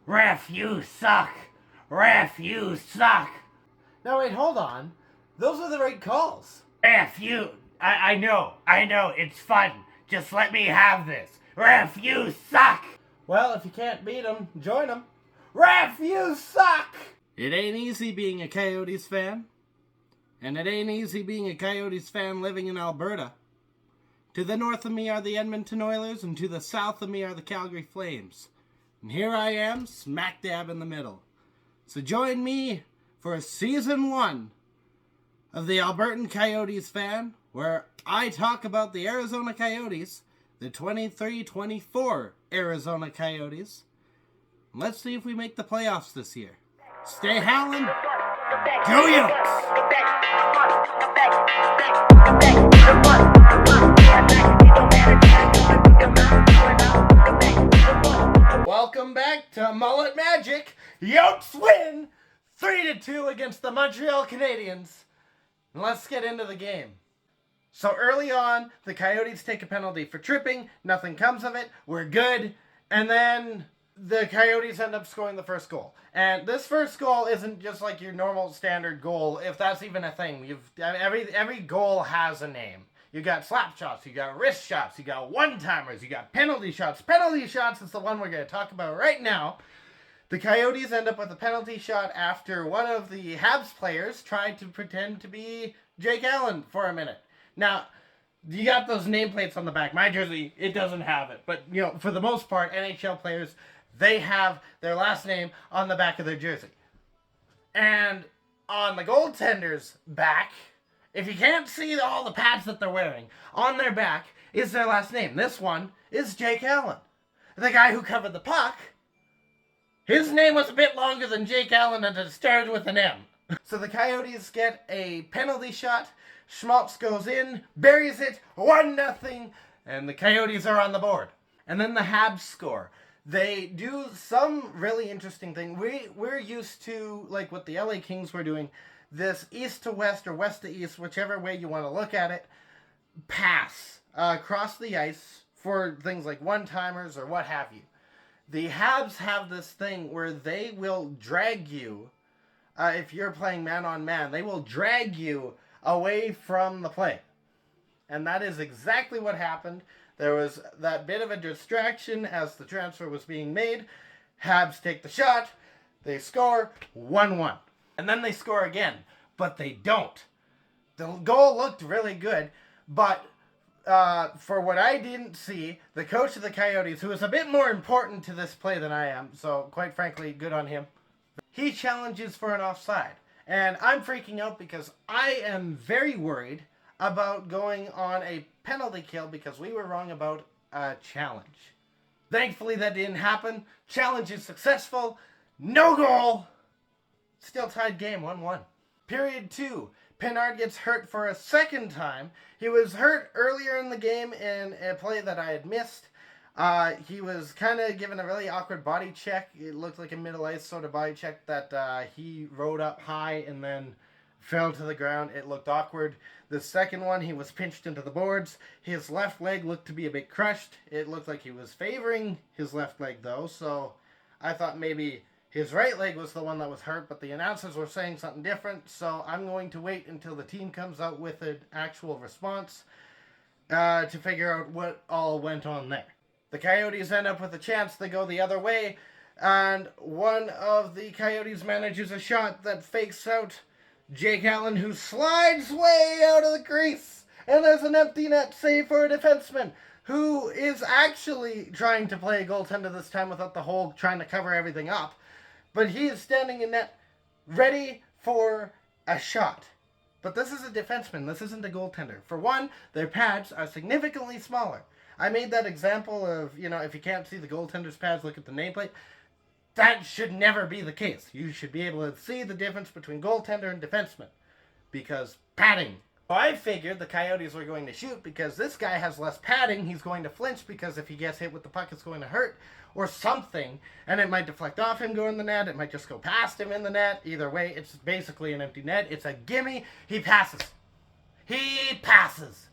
Ref, you suck. Ref, you suck. Now wait, hold on. Those are the right calls. Ref, you... I know, it's fun. Just let me have this. Ref, you suck. Well, if you can't beat them, join them. Ref, you suck! It ain't easy being a Coyotes fan. And it ain't easy being a Coyotes fan living in Alberta. To the north of me are the Edmonton Oilers, and to the south of me are the Calgary Flames. And here I am, smack dab in the middle. So join me for Season 1 of the Albertan Coyotes Fan, where I talk about the Arizona Coyotes, the 23-24 Arizona Coyotes. Let's see if we make the playoffs this year. Stay howling. Go Yotes! Welcome back to Mullet Magic. Yotes win 3-2 against the Montreal Canadiens. And let's get into the game. So early on, the Coyotes take a penalty for tripping. Nothing comes of it. We're good. And then the Coyotes end up scoring the first goal. And this first goal isn't just like your normal standard goal, if that's even a thing. Every goal has a name. You got slap shots, you got wrist shots, you got one-timers, you got penalty shots. Penalty shots is the one we're going to talk about right now. The Coyotes end up with a penalty shot after one of the Habs players tried to pretend to be Jake Allen for a minute. Now, you got those nameplates on the back. My jersey, it doesn't have it. But, you know, for the most part, NHL players, they have their last name on the back of their jersey. And on the goaltender's back, if you can't see all the pads that they're wearing, on their back is their last name. This one is Jake Allen. The guy who covered the puck, his name was a bit longer than Jake Allen and it started with an M. So the Coyotes get a penalty shot. Schmaltz goes in, buries it, 1-0, and the Coyotes are on the board. And then the Habs score. They do some really interesting thing. We're used to, like what the LA Kings were doing, this east to west or west to east, whichever way you want to look at it, pass across the ice for things like one-timers or what have you. The Habs have this thing where they will drag you, if you're playing man-on-man, they will drag you away from the play. And that is exactly what happened. There was that bit of a distraction as the transfer was being made. Habs take the shot. They score 1-1. And then they score again. But they don't. The goal looked really good. But for what I didn't see, the coach of the Coyotes, who is a bit more important to this play than I am, so quite frankly, good on him, he challenges for an offside. And I'm freaking out because I am very worried about going on a penalty kill because we were wrong about a challenge. Thankfully that didn't happen. Challenge is successful. No goal. Still tied game 1-1. Period 2. Pinard gets hurt for a second time. He was hurt earlier in the game in a play that I had missed. He was kind of given a really awkward body check. It looked like a middle ice sort of body check that he rode up high and then fell to the ground. It looked awkward. The second one, he was pinched into the boards. His left leg looked to be a bit crushed. It looked like he was favoring his left leg, though, so I thought maybe his right leg was the one that was hurt, but the announcers were saying something different, so I'm going to wait until the team comes out with an actual response to figure out what all went on there. The Coyotes end up with a chance to go the other way, and one of the Coyotes manages a shot that fakes out Jake Allen, who slides way out of the crease, and there's an empty net save for a defenseman, who is actually trying to play a goaltender this time without the hole trying to cover everything up. But he is standing in net, ready for a shot. But this is a defenseman, this isn't a goaltender. For one, their pads are significantly smaller. I made that example of, you know, if you can't see the goaltender's pads, look at the nameplate. That should never be the case. You should be able to see the difference between goaltender and defenseman. Because padding. So I figured the Coyotes were going to shoot because this guy has less padding. He's going to flinch because if he gets hit with the puck, it's going to hurt. Or something. And it might deflect off him, go in the net. It might just go past him in the net. Either way, it's basically an empty net. It's a gimme. He passes. He passes.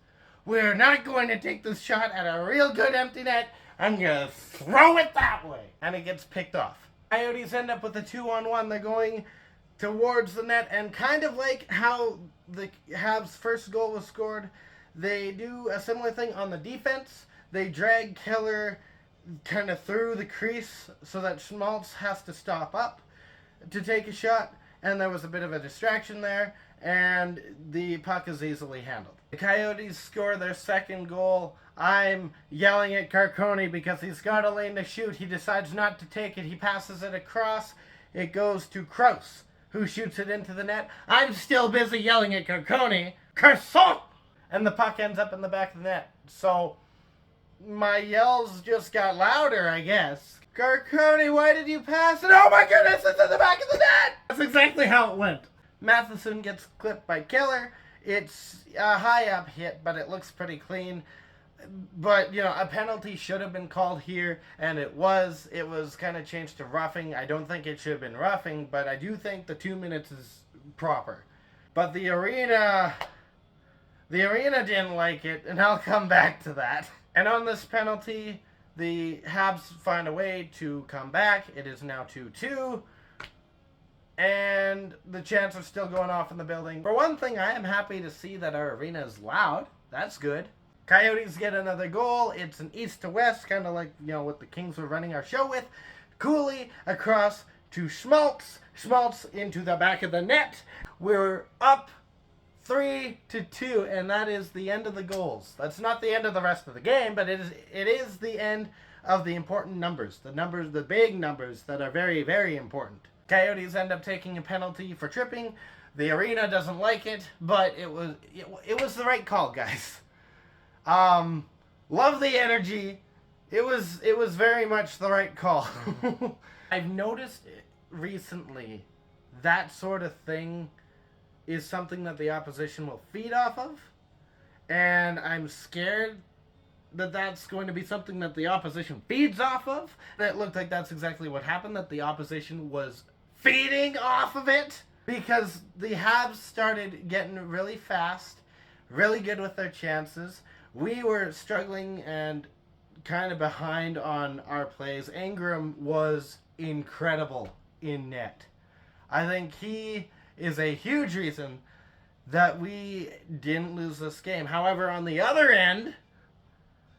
We're not going to take this shot at a real good empty net. I'm going to throw it that way. And it gets picked off. Coyotes end up with a 2-on-1. They're going towards the net, and kind of like how the Habs' first goal was scored, they do a similar thing on the defense. They drag Keller kind of through the crease so that Schmaltz has to stop up to take a shot, and there was a bit of a distraction there, and the puck is easily handled. The Coyotes score their second goal. I'm yelling at Carcone because he's got a lane to shoot. He decides not to take it. He passes it across. It goes to Kraus, who shoots it into the net. I'm still busy yelling at Carcone. Croissant! And the puck ends up in the back of the net. So my yells just got louder, I guess. Carcone, why did you pass it? Oh my goodness, it's in the back of the net! That's exactly how it went. Matheson gets clipped by Keller. It's a high up hit, but it looks pretty clean. But, a penalty should have been called here, and it was. It was kind of changed to roughing. I don't think it should have been roughing, but I do think the 2 minutes is proper. But the arena didn't like it, and I'll come back to that. And on this penalty, the Habs find a way to come back. It is now 2-2. And the chants are still going off in the building. For one thing, I am happy to see that our arena is loud. That's good. Coyotes get another goal. It's an east to west, kind of like, what the Kings were running our show with. Cooley across to Schmaltz. Schmaltz into the back of the net. We're up 3-2, and that is the end of the goals. That's not the end of the rest of the game, but it is the end of the important numbers. The big numbers that are very, very important. Coyotes end up taking a penalty for tripping. The arena doesn't like it, but it was the right call, guys. Love the energy. It was very much the right call. I've noticed recently that sort of thing is something that the opposition will feed off of, and I'm scared that that's going to be something that the opposition feeds off of. It looked like that's exactly what happened, that the opposition was feeding off of it, because the Habs started getting really fast, really good with their chances. We were struggling and kind of behind on our plays. Ingram was incredible in net. I think he is a huge reason that we didn't lose this game. However, on the other end,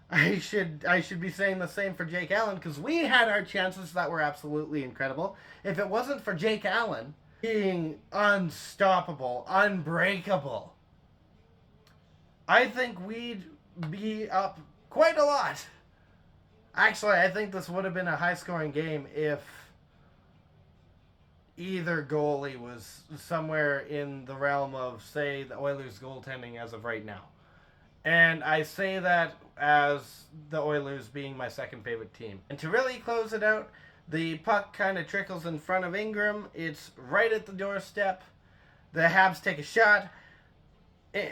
I should be saying the same for Jake Allen, because we had our chances that were absolutely incredible. If it wasn't for Jake Allen being unstoppable, unbreakable, I think we'd be up quite a lot. Actually, I think this would have been a high-scoring game if either goalie was somewhere in the realm of, say, the Oilers' goaltending as of right now. And I say that as the Oilers being my second favorite team. And to really close it out, the puck kind of trickles in front of Ingram. It's right at the doorstep. The Habs take a shot.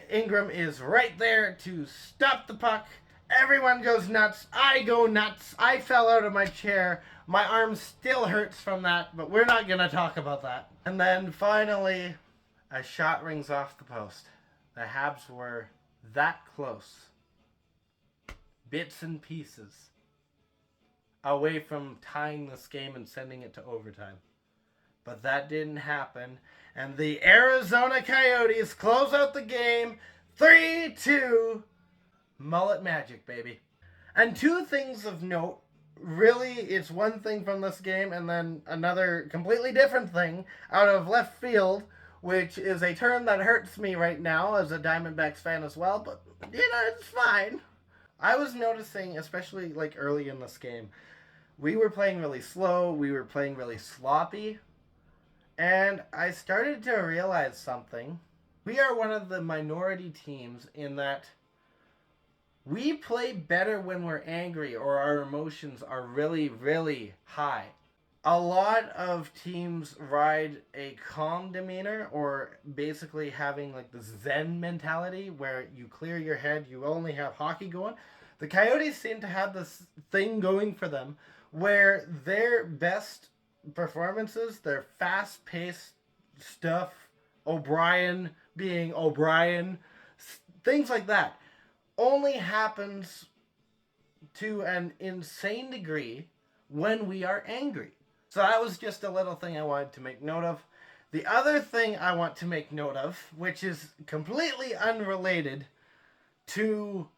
Ingram is right there to stop the puck. Everyone goes nuts. I go nuts. I fell out of my chair. My arm still hurts from that, but we're not going to talk about that. And then finally, a shot rings off the post. The Habs were that close. Bits and pieces. Away from tying this game and sending it to overtime. But that didn't happen. And the Arizona Coyotes close out the game 3-2. Mullet magic, baby. And two things of note. Really, it's one thing from this game and then another completely different thing out of left field, which is a term that hurts me right now as a Diamondbacks fan as well, but, it's fine. I was noticing, especially early in this game, we were playing really slow, we were playing really sloppy, and I started to realize something. We are one of the minority teams in that we play better when we're angry or our emotions are really, really high. A lot of teams ride a calm demeanor, or basically having the Zen mentality where you clear your head, you only have hockey going. The Coyotes seem to have this thing going for them where their best performances, their fast-paced stuff, O'Brien being O'Brien, things like that, only happens to an insane degree when we are angry. So that was just a little thing I wanted to make note of. The other thing I want to make note of, which is completely unrelated to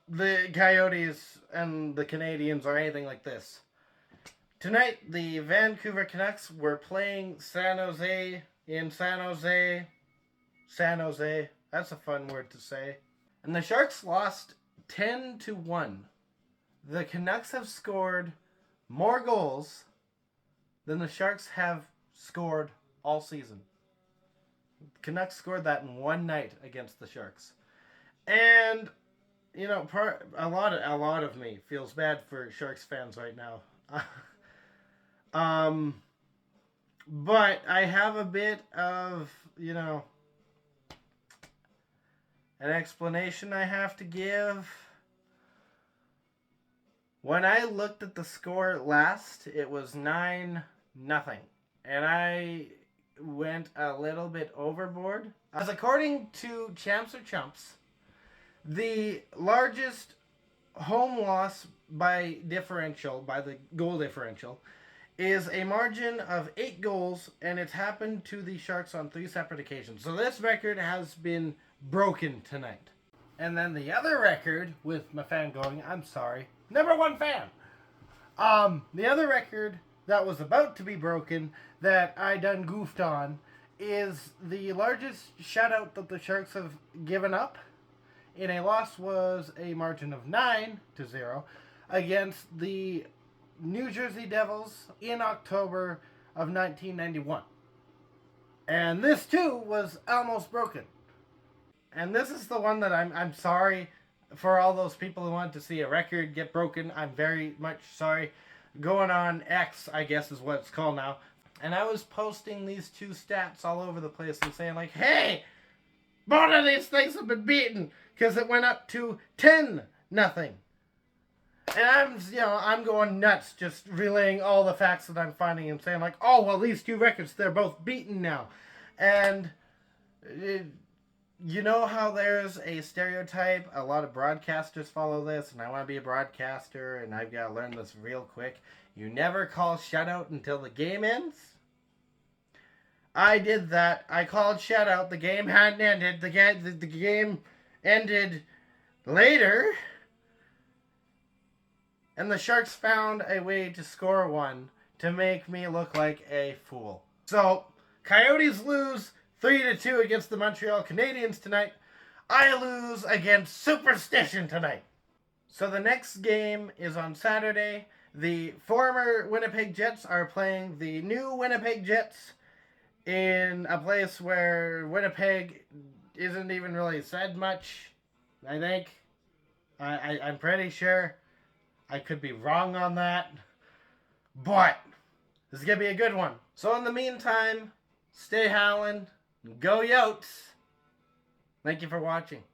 the Coyotes and the Canadians or anything like this. Tonight, the Vancouver Canucks were playing San Jose in San Jose. San Jose. That's a fun word to say. And the Sharks lost 10-1. The Canucks have scored more goals than the Sharks have scored all season. The Canucks scored that in one night against the Sharks. And, you know, a lot of me feels bad for Sharks fans right now. But I have a bit of, you know, an explanation I have to give. When I looked at the score last, it was 9-0. And I went a little bit overboard. As according to Champs or Chumps, the largest home loss by the goal differential, is a margin of 8 goals, and it's happened to the Sharks on 3 separate occasions. So this record has been broken tonight. And then the other record, with my fan going, I'm sorry, number 1 fan. The other record that was about to be broken, that I done goofed on, is the largest shutout that the Sharks have given up in a loss was a margin of 9-0 against the New Jersey Devils in October of 1991. And this too was almost broken. And this is the one that I'm sorry for all those people who want to see a record get broken. I'm very much sorry. Going on X, I guess is what it's called now. And I was posting these 2 stats all over the place and saying like, hey, both of these things have been beaten because it went up to 10-0. And I'm going nuts just relaying all the facts that I'm finding and saying like, oh, well, these 2 records, they're both beaten now. And you know how there's a stereotype, a lot of broadcasters follow this, and I want to be a broadcaster, and I've got to learn this real quick. You never call shutout until the game ends. I did that. I called shutout. The game hadn't ended. The game ended later. And the Sharks found a way to score 1 to make me look like a fool. So, Coyotes lose 3-2 against the Montreal Canadiens tonight. I lose against Superstition tonight. So the next game is on Saturday. The former Winnipeg Jets are playing the new Winnipeg Jets in a place where Winnipeg isn't even really said much, I think. I'm pretty sure. I could be wrong on that. But this is going to be a good one. So in the meantime, stay howling. Go Yotes. Thank you for watching.